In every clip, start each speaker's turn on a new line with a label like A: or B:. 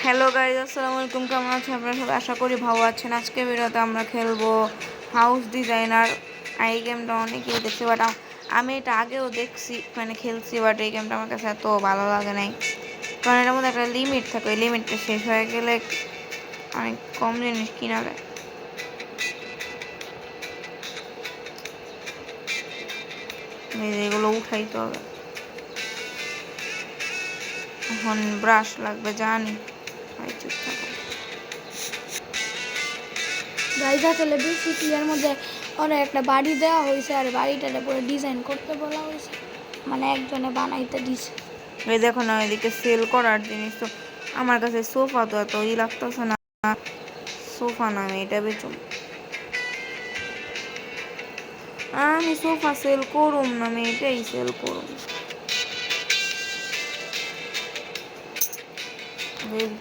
A: Hello guys, আসসালামু আলাইকুম। কেমন আছেন আপনারা সবাই? আশা করি ভালো আছেন। আজকে ভিডিওতে আমরা খেলবো হাউস ডিজাইনার। এই গেমটা অনেকেই দেখছি, বাট আমি এটা আগেও দেখছি, মানে খেলছি, বাট এই গেমটা আমার কাছে এত ভালো লাগে নাই, কারণ এটার মধ্যে একটা লিমিট থাকে। ওই লিমিটটা শেষ হয়ে গেলে অনেক কম জিনিস কিনা যায়। এগুলো উঠাইতে হবে। এখন ব্রাশ লাগবে জানি। চুপ থাকো।
B: গাইজ আসলে বেসিক্যালি মধ্যে ওরা একটা বাড়ি দেওয়া হয়েছে, আর বাড়িটারে পুরো ডিজাইন করতে বলা হয়েছে, মানে একজনে বানাইতে দিছে।
A: এই দেখো না, এদিকে সেল করার জিনিস। তো আমার কাছে সোফা তো এত লাগতেছে না, সোফা না, আমি এটা বেচুম। আমি সোফা সেল করুম না, আমি এটাই সেল করুম।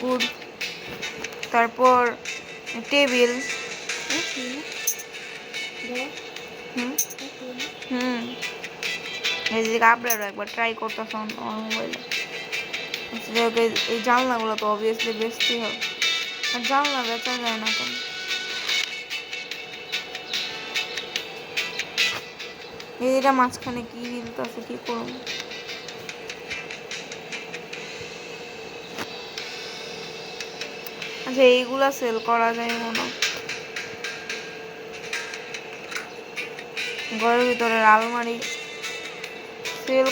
A: গুড। তারপর টেবিল। হুম এই যে আপনারও একবার ট্রাই করতেছ আমার মোবাইলে। এই জানলাগুলো তো অবভিয়াসলি বেচতেই হবে, আর জানলা বেচা যায় না কেন? এটা মাঝখানে কি হিলতেছে, কি করুন? আচ্ছা, এইগুলা সেল করা যায় মনে হয়। ঘরের ভিতরের আলমারি সেল।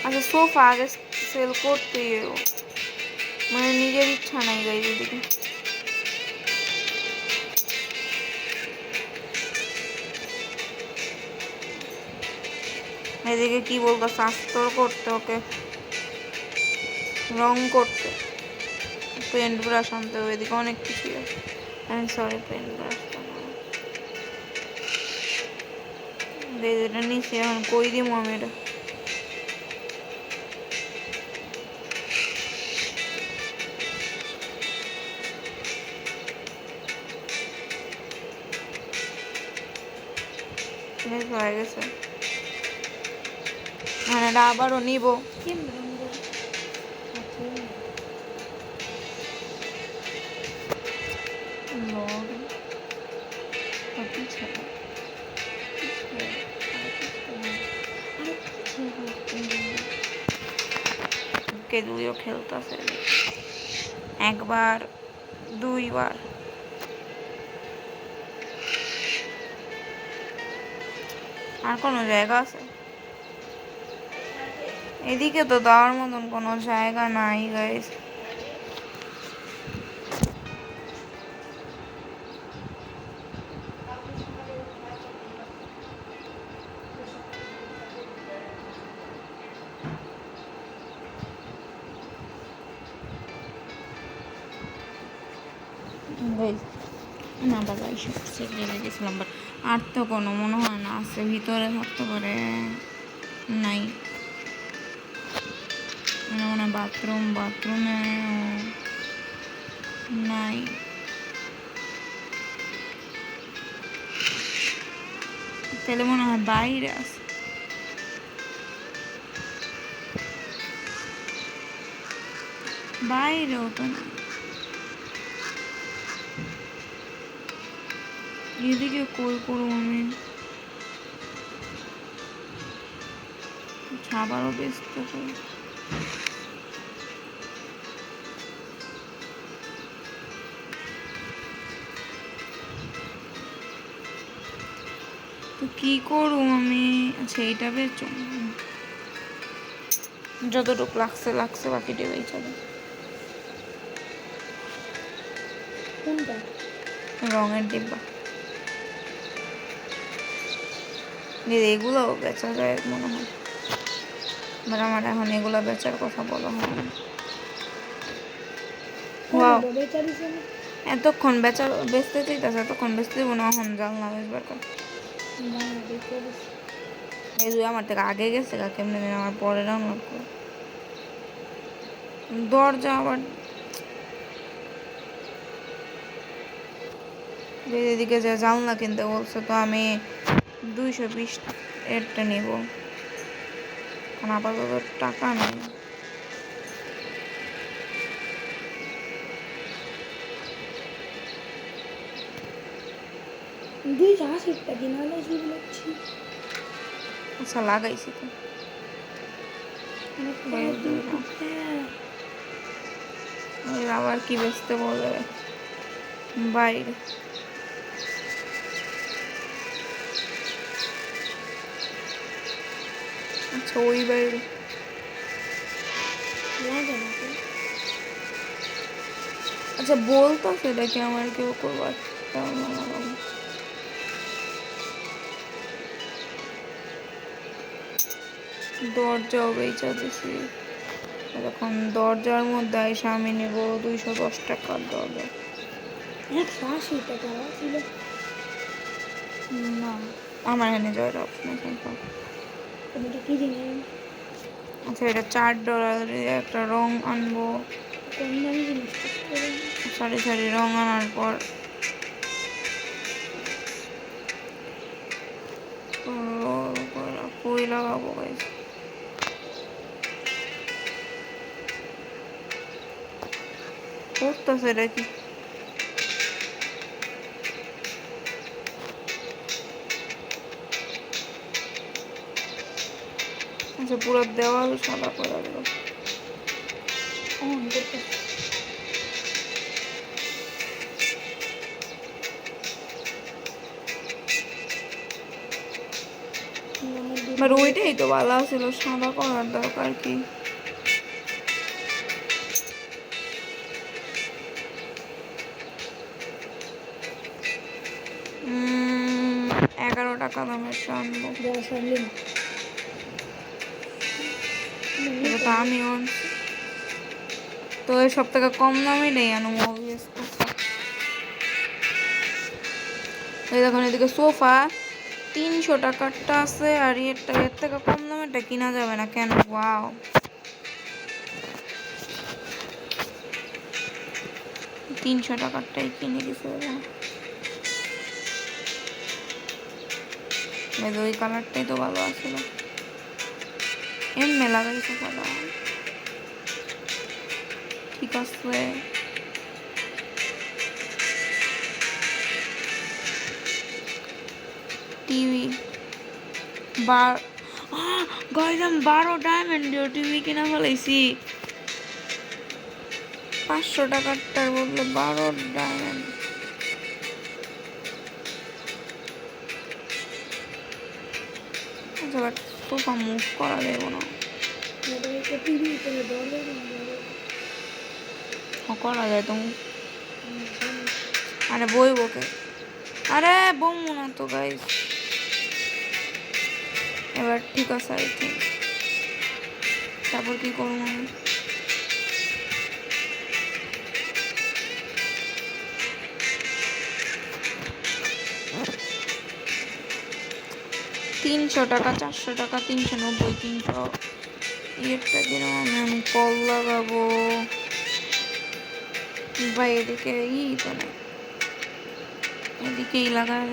A: আচ্ছা, সোফা আগে সেল করতেই, মানে নিজের ইচ্ছা নাই গাইজ। এদিকে এদিকে কি বলতো, শাস্তর করতে, ওকে রং করতে, পেন্ট ব্রাশ আনতে হবে। এদিকে অনেক কিছুই আছে। সরি, পেন্ট ব্রাশ এটা নিচে। এখন কই দিব আমি এটা? হয়ে গেছে, মানে এটা আবারও নিব। দুইও খেলতেছে, একবার দুইবার। আর কোনো জায়গা আছে? এদিকে তো দেওয়ার মতন কোনো জায়গা নাই গাইস। না বাবা, এইসব সেগুলো গেছিলাম, বাট আর তো কোনো মনে হয় না আছে, ভিতরে থাকতে পারে। নাই, মনে হয় বাথরুমে নাই। তাহলে মনে হয় বাইরে আছে। বাইরেও তো না, এদিকে কই করবো আমি? খাবারও বেচতে পারি। তো কি করবো আমি? আচ্ছা, এইটা বেচো, যতটুকু লাগছে বাকিটা বেচা দেয়।
B: কোনটা?
A: রঙের ডিব্বা। এগুলোও বেচা যায় মনে হয়, বাট আমার এখন এগুলো বেচার কথা বলা হয় না। এতক্ষণ বেচতে চাইতেছে, এতক্ষণ বেচতে দিব না, এখন জানলা বেচবার কথা। এই দুই আমার থেকে আগে গেছে, কেমনে দিন আমার পরে ডাউনলোড করে। দরজা আবার এদিকে যে জানলা কিনতে বলছে, তো আমি 220 এরটা নিব, কারণ আপাতত টাকা নেই।
B: 280 দিন হলে শুরু করছি
A: আচ্ছা লাগাইছি তো ওই আবার কি বেচতে বলে বাইরে। আচ্ছা ওই বাইরে
B: লাগে না
A: আচ্ছা বলতো সেটা কি আমার কেউ করবার দরজাও বেচা দিছি এখন দরজার মধ্যে এসে আমি নেব 210 টাকার দরজা।
B: 180 ছিল
A: না আমার এখানে জয়ের অপশন আছে।
B: এটা কি জিনিস
A: আচ্ছা এটা $4 একটা রং আনবো।
B: কোন দামি জিনিস
A: সারি সারি রং আনার পর পুরি লাগাবো গাইস। করতেছে এটা কি আচ্ছা পুরো দেওয়াল সাদা করে দিল। ওইটাই তো ভালো ছিল সাদা করার দরকার কি। $11 দামের আনবো এটা তো আমিও আনছি তো এই সব থেকে কম দামই নেই আনবো অবভিয়াস কথা। এই দেখুন এদিকে সোফা 300 টাকারটা আছে আর এর থেকে কম দামেরটা কিনা যাবে না কেন। ওয়াও 300 টাকারটাই কিনে দিছে ওই কালারটাই তো ভালো আছিল এমনি লাগাইছে পালা ঠিক আছে। টিভি গাইলাম 12 ডায়মন্ড টিভি কিনা ফেলাইছি 500 টাকারটার বদলে 12 ডায়মন্ড। আচ্ছা বাট সোফা মুভ করা যাবে না করা যায় তো আরে বই বকে আরে বমু না তো গাইস। এবার ঠিক আছে আই থিঙ্ক তারপর কি করবো আমি 300 টাকা 400 টাকা 390 300 ইয়েরটা কিরকম আমি কল লাগাবো ভাই এদিকে তো নাই এদিকেই লাগাই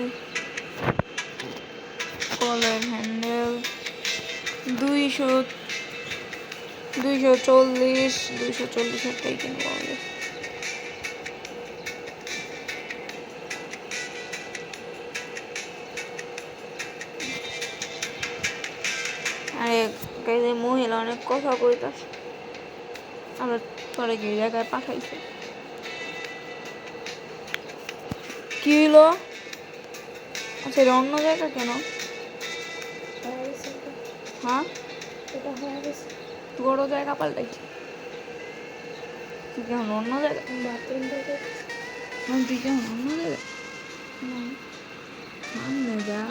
A: কলের হ্যান্ডেল 240 একটাই কিনবো হবে। আরে মহিলা অনেক কথা কইতাছে আবার পরে কি জায়গায় পাঠাইছে কি হলো। আচ্ছা এটা অন্য জায়গা কেন হ্যাঁ বড় জায়গা পাল্টাইছে তুই কেমন অন্য জায়গা তুই কেমন অন্য জায়গা সামনে যা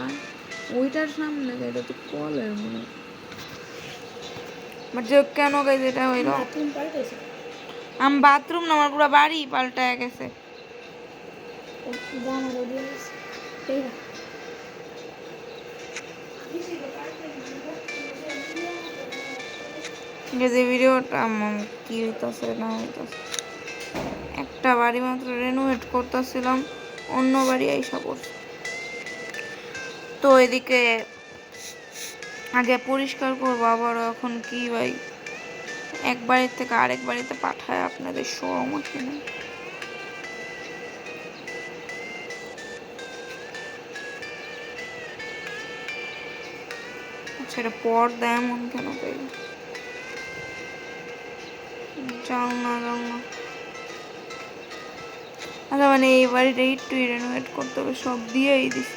A: ওইটার সামনে যা এটা তো কলের মনে বাট যে কেন গাইজ এটা হইলো আমি বাথরুম না আমার পুরো বাড়ি পাল্টায় গেছে। যে ভিডিওটা কি হইতাছে না হইতাছে একটা বাড়ি মাত্র রেনোভেট করতেছিলাম অন্য বাড়ি আইসা পড়ছে তো এদিকে আগে পরিষ্কার করবো আবারও এখন কি ভাই এক বাড়ির থেকে আরেক বাড়িতে পাঠায় আপনাদের শরম আছে না সেটা পর্দা এমন কেন পেল? যাও না যাও না। আচ্ছা মানে এই বাড়িটা একটু রেনোভেট করতে হবে, সব দিয়েই দিস,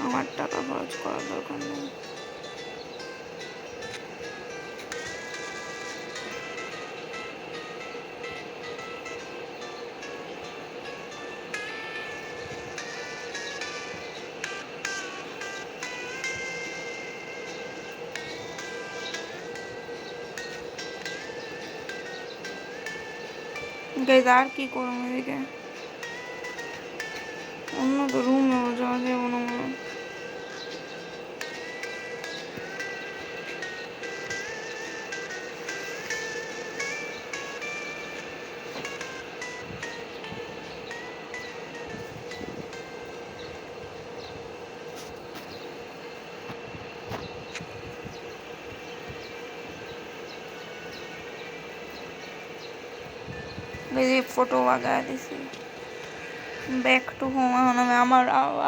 A: আমার টাকা খরচ করার দরকার নেই। গাইজ আর কি করবো এদিকে, অন্য তো রুমে যাওয়া যাবে না মনে হয়। ফটো লাগাই দিছি, ব্যাক টু হোম। এখন আমি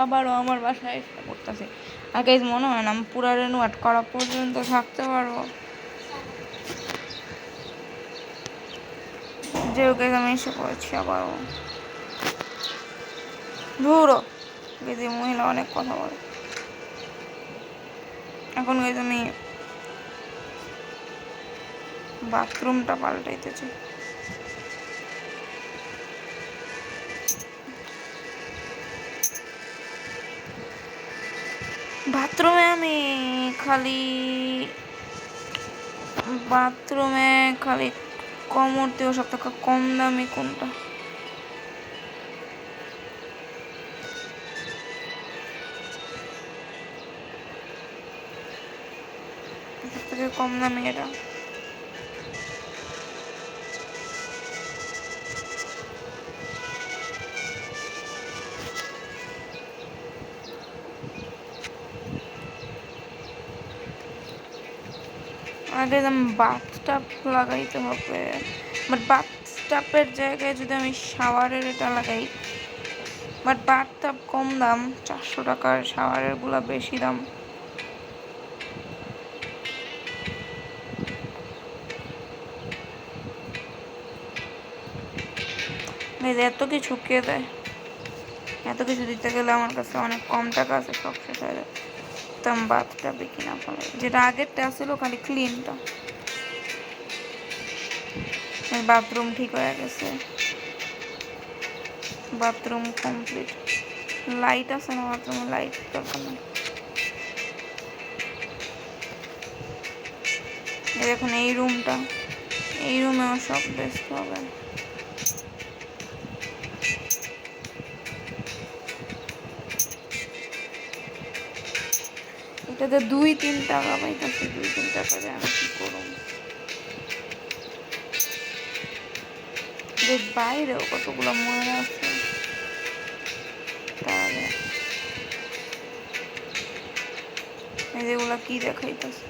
A: আবারও আমার বাসায় এসে করতেছি। আর গাইজ মনে হয় না আমি পুরা রেনোভেট করা পর্যন্ত থাকতে পারবো। যে গাইজ আমি এসে পড়েছি আবারও। ধুরো গাইজ এই মহিলা অনেক কথা বলে। এখন গাইজ আমি বাথরুমটা পাল্টাইতেছি। বাথরুমে আমি খালি কমরতেও সব থেকে কম দামি কোনটা? সব থেকে কম দামি এটা। আগে আমি বাথটাব লাগাইতে হবে, বাট বাথটাবের জায়গায় যদি আমি শাওয়ারের এটা লাগাই, বাট বাথটাব কম দাম 400 টাকার, শাওয়ারের গুলা বেশি দাম। এত কিছু কে দেয়? এত কিছু দিতে গেলে আমার কাছে অনেক কম টাকা আছে, সব শেষ হয়ে যায়। তো আমি বাথটাবে কিনা ফেলে, যেটা আগেরটা ছিল খালি ক্লিনটা। বাথরুম ঠিক হয়ে গেছে, বাথরুম কমপ্লিট। লাইট আছে না বাথরুমে? লাইট দরকার নেই। দেখুন এই রুমটা, এই রুমেও সব বেস্ট হবে। এটাতে 2-3 টাকা পাইতেছে, 2-3 টাকা দিয়ে আমি কি করব? বাইরেও কতগুলো ময়লা আছে। তাহলে এই যেগুলা কি দেখাইতেছে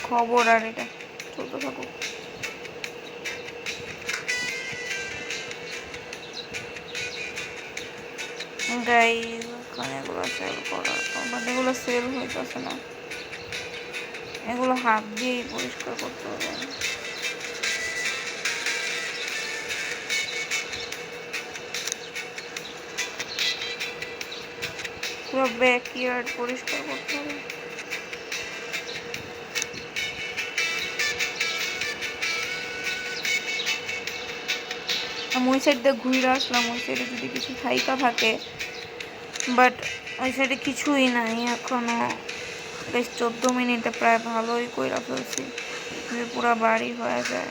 A: খবর, আর এটা চলতে থাকুক। গাইজ ওখানে এগুলো সেল করার, বাট এগুলো সেল হইতেছে না, এগুলো হাত দিয়েই পরিষ্কার করতে হবে। পুরো ব্যাকইয়ার্ড পরিষ্কার করতে হবে। আমি ওই সাইড দিয়ে ঘুরে আসলাম, ওই সাইডে যদি কিছু থাইকা থাকে, বাট ওই সাইডে কিছুই নাই এখনো। বেশ 14 মিনিটে প্রায় ভালোই কইরা ফেলছি, যে পুরা বাড়ি হয়ে যায়।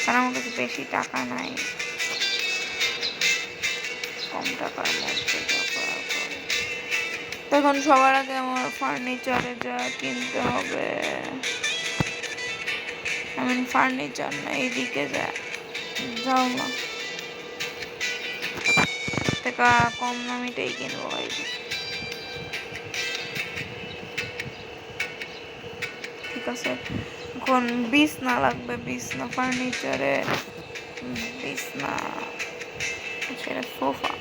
A: আর আমার কাছে বেশি টাকা নাই, কম টাকার মধ্যে তখন সবার আগে আমার ফার্নিচারে যা কিনতে হবে। আমি ফার্নিচার না, এইদিকে যাও না, টাকা কম দামিটাই কিনবো। ঠিক আছে, এখন বিছনা লাগবে, বিছনা ফার্নিচারে বিছনা আচ্ছা এটা সোফা।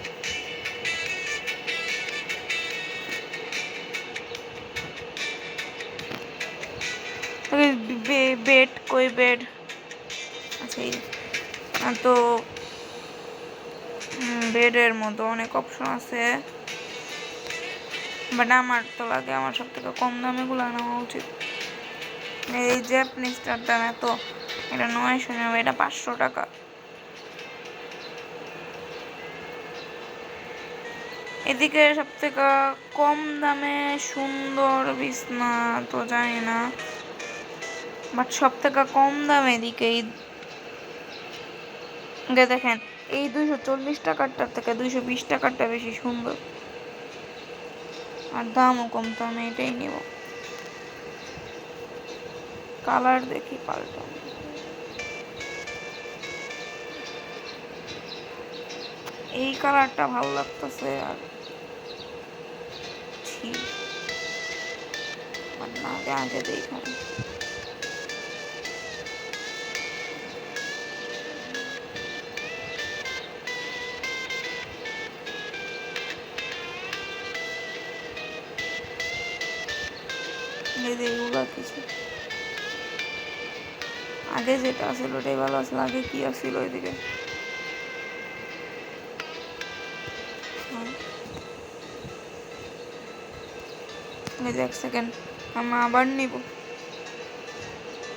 A: বেড কই বেড? আচ্ছা এই তো বেডের মতো অনেক অপশন আছে, বাট আমার তো লাগে আমার সব থেকে কম দামে গুলো নেওয়া উচিত। এই জাপানিজটার দাম এত, এটা 900, এটা 500 টাকা। এদিকে সব থেকে কম দামে সুন্দর বিছনা তো জানি না, বাট সব থেকে কম দামে এদিকে দেখেন এই 240 টাকারটার থেকে 220 টাকারটা বেশি সুন্দর, আর দামও কম, তো আমি এটাই নিব। কালার দেখি পাল্টা, এই কালারটা ভালো লাগতেছে, আর না আগে দেখুন এইগুলো কিছু আগে যেটা আসলে ওটাই ভালো আসলে। আগে কি আসছিল ওইদিকে? এক সেকেন্ড, আমি আবার নিব।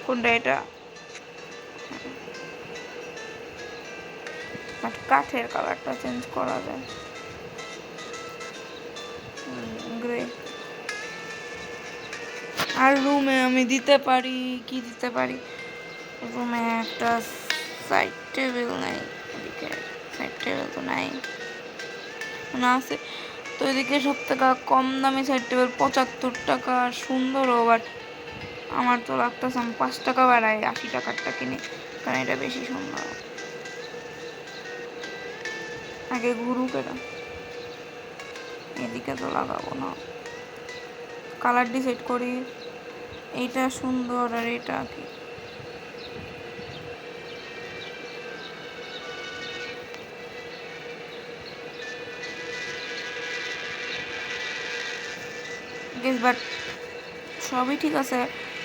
A: কোনটা এটা? বাট কাঠের কালারটা চেঞ্জ করা যায়, গ্রে। আর রুমে আমি দিতে পারি কি দিতে পারি? রুমে একটা সাইড টেবিল নাই, এদিকে সাইড টেবিল তো নাই, না আছে তো। এদিকে সব থেকে কম দামি সাইড টেবিল 75 টাকা, সুন্দরও, বাট আমার তো লাগতেছে আমি 5 টাকা বাড়াই 80 টাকারটা কিনি, কারণ এটা বেশি সুন্দর। আগে ঘুরুক এটা, এদিকে তো লাগাবো না। কালার ডিসাইড করি, এইটা সুন্দর আর এটা কি? বাট সবই ঠিক আছে,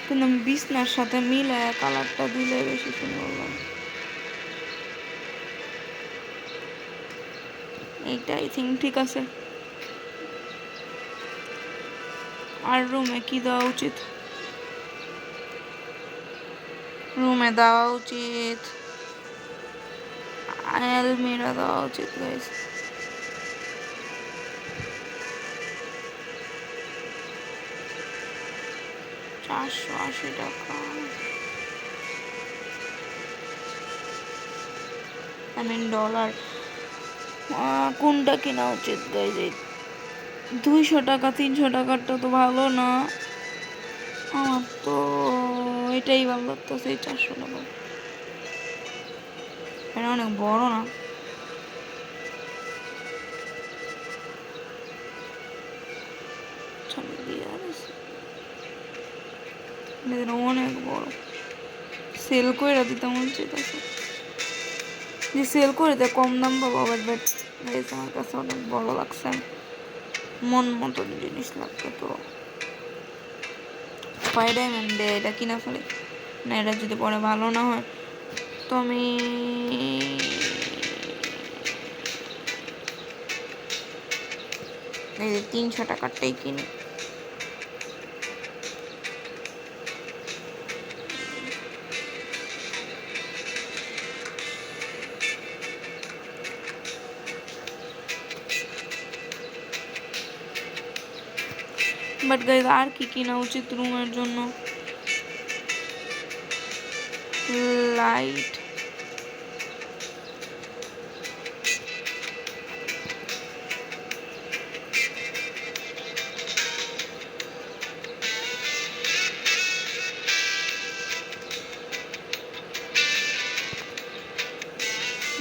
A: কিন্তু আমি বিছনার সাথে মিলে কালারটা দিলে বেশি সুন্দর লাগে। এইটা আই থিঙ্ক ঠিক আছে। আর রুমে কি দেওয়া উচিত? রুমে দেওয়া উচিত আলমিরা দেওয়া উচিত গাইস। $480, I mean dollar. কোনটা কেনা উচিত গাইস? এই 200 টাকা 300 টাকারটা তো ভালো না, আমার তো এটাই ভালো লাগতেছে, এই 400 টাকা। এটা অনেক বড় না? অনেক বড়, সেল করে দিতাম উচিত আছে, যে সেল করে দেয় কম দাম পাবো, বাট আমার কাছে অনেক বড় লাগছে, মন মতন জিনিস লাগতো। তো ডায়মন্ডে এটা কিনা ফেলে না, এটা যদি পরে ভালো না হয় তো আমি এই যে 300 টাকারটাই কিনি। বাট গাইজ আর কি কিনা উচিত রুমের জন্য? লাইট,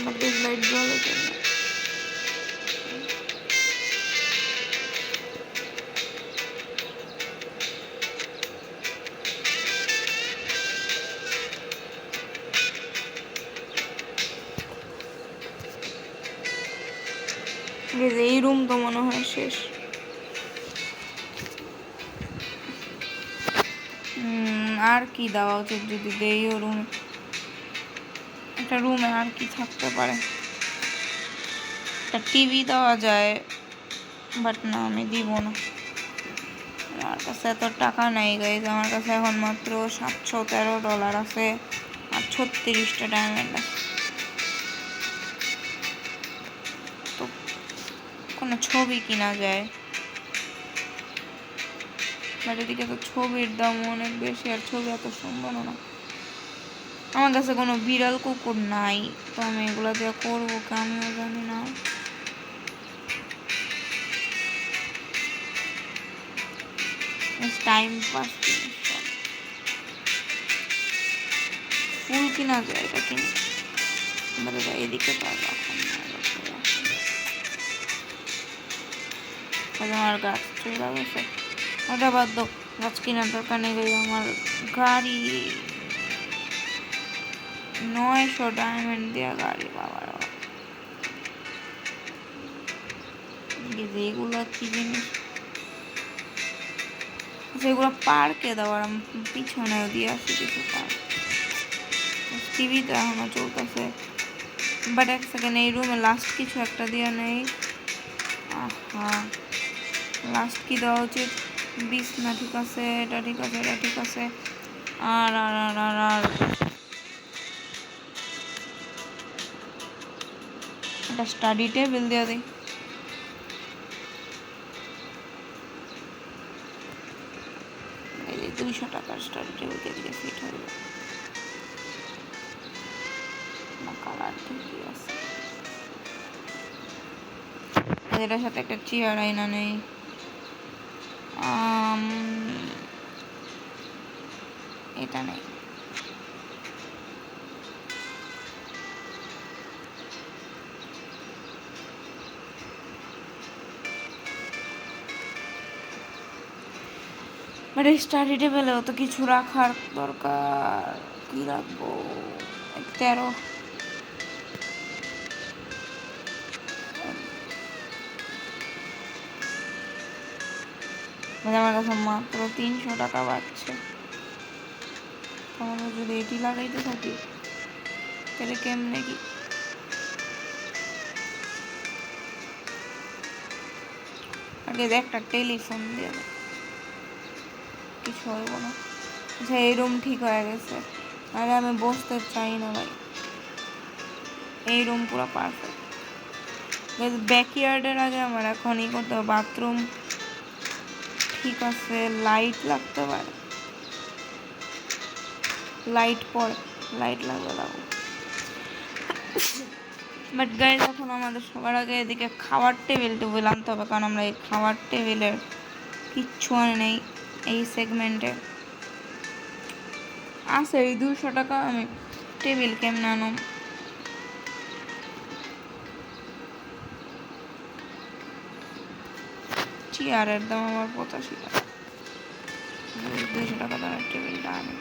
A: বাট লাইট জ্বলে কেন? এই রুম তো মনে হয় শেষ। আর কি দেওয়া উচিত যদি দেই ও রুমে? একটা রুমে আর কি থাকতে পারে? একটা টিভি দেওয়া যায়, বাট না, আমি দিব না। আমার কাছে এত টাকা নাই গাইজ, আমার কাছে এখন মাত্র $713 আছে আর 36টা ডায়মন্ড আছে। তো কোনো ছবি কিনা যায়, বাট এদিকে তো ছবির দাম অনেক বেশি আর ছবি এত সুন্দর না। আমার কাছে কোনো বিড়াল কুকুর নাই, তো আমি এগুলো দিয়ে করবো কি আমিও জানি না। টাইম পাস ফুল কিনা যায়, এটা কিনে এদিকে পারবো আমার গাছ চলে গেছে। ওটা বাদ দাও, গাছ কেনার দরকার নেই। আমার গাড়ি 900 ডায়মন্ড দেওয়া গাড়ি, বাবার এগুলো কি জিনিস? সেগুলো পার্কে দেওয়ার, পিছনেও দিয়ে আসি কিছু পার্ক। টিভি তো এখনো চলতেছে, বাট এক সেকেন্ড, এই রুমে লাস্ট কিছু একটা দিয়ে নেই। আহা, লাস্ট কি দেওয়া উচিত? বিছনা ঠিক আছে, এটা ঠিক আছে, এটা ঠিক আছে। আর আর আর আর আর একটা স্টাডি টেবিল দিয়ে দিই। এই যে 200 টাকার স্টাডি টেবিল দিয়ে ফিট হয়ে যাবে না? কালার ঠিকই আছে। এটার সাথে একটা চেয়ার আইনা নেই। এটা নেই। বাট এই স্টাডি টেবিলেও তো কিছু রাখার দরকার। কি রাখবো? 13। মানে আমার কাছে মাত্র 300 টাকা বাঁচছে। তাহলে যদি এটি লাগাইতে থাকি তাহলে কেমনে কি? আগে একটা টেলিফোন দিয়ে দেয়, কিছু হইব না। আচ্ছা, এই রুম ঠিক হয়ে গেছে। আরে আমি বসতে চাই না ভাই, এই রুম পুরো পারফেক্ট। ব্যাকইয়ার্ডের আগে আমার এখন ই করতে হবে, বাথরুম ঠিক আছে, লাইট লাগতে পারে, লাইট পরে, লাইট লাগবে লাগবে। বাট গাইজ, এখন আমাদের সবার আগে এদিকে খাওয়ার টেবিল আনতে হবে, কারণ আমরা এই খাওয়ার টেবিলের কিচ্ছু আনে নেই এই সেগমেন্টে। আছে এই 200 টাকা, আমি টেবিল কেমন আনো? চেয়ারের দাম আমার 85 টাকা, 200 টাকা দামের টেবিলটা আনি।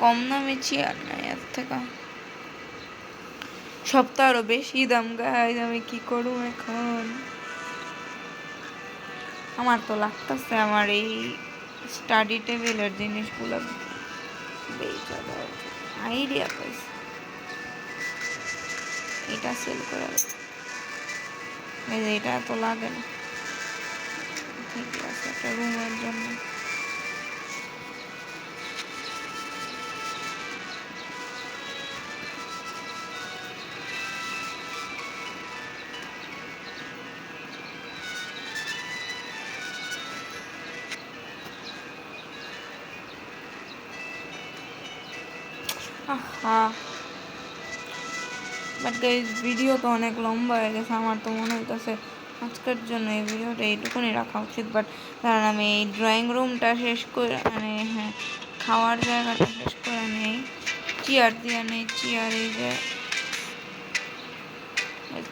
A: কম দামে চেয়ার নাই এর থেকে, সব তো আরো বেশি দাম। গাইজ, আমি কি করবো এখন? আমার তো লাগতেছে আমার এই স্টাডি টেবিলের জিনিসগুলো বেচা দেওয়া আইডিয়া পাইছি, এটা সেল করে। এই যে এটা এত লাগে না, ঠিকই আছে একটা রুমের জন্য। আহা, বাট গাইজ, ভিডিও তো অনেক লম্বা হয়ে গেছে। আমার তো মনে হইতেছে আজকের জন্য এই ভিডিওটা এইটুকুনি রাখা উচিত। বাট কারণ আমি এই ড্রয়িং রুমটা শেষ করে মানে হ্যাঁ খাওয়ার জায়গাটা শেষ করে নেই, চেয়ার দিয়ে নেই, চেয়ার এই যে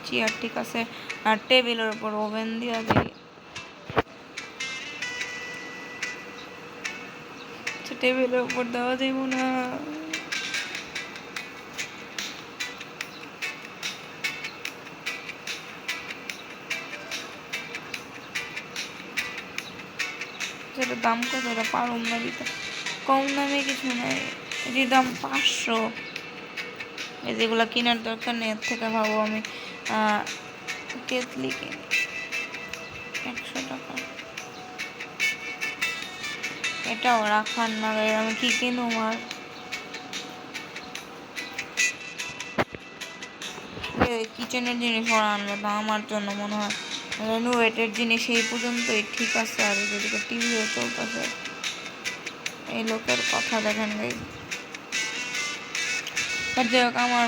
A: চেয়ার ঠিক আছে, আর টেবিলের উপর ওভেন দিয়ে দিই, টেবিলের উপর দেওয়া যাইব না। সেটার দাম কত? এটা পারুম না দিতে, কম দামে কিছু নাই, এটির দাম 500। এই যেগুলো কেনার দরকার নেই, এর থেকে ভাবো আমি কেতলি কিনি 100 টাকা, এটাও রাখার না, আমি কি কিনুম আর। কিচেনের জিনিস ওরা আনলো তো আমার জন্য মনে হয় রেনোভেটের জিনিস এই পর্যন্তই ঠিক আছে, আর এদিকে টিভিও চলতেছে। এই লোকের কথা দেখেন গাই। যাই হোক আমার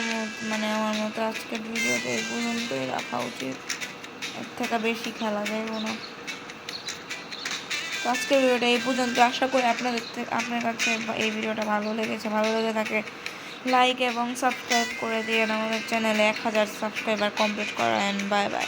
A: আমার মতো আজকের ভিডিওটা এই পর্যন্তই রাখা উচিত, এর থেকে বেশি খেলা যাইব না। তো আজকের ভিডিওটা এই পর্যন্ত, আশা করি আপনার কাছে এই ভিডিওটা ভালো লেগেছে। ভালো লেগে থাকে লাইক এবং সাবস্ক্রাইব করে দিয়ে আমাদের চ্যানেলে 1000 সাবস্ক্রাইবার কমপ্লিট করেন। Bye bye.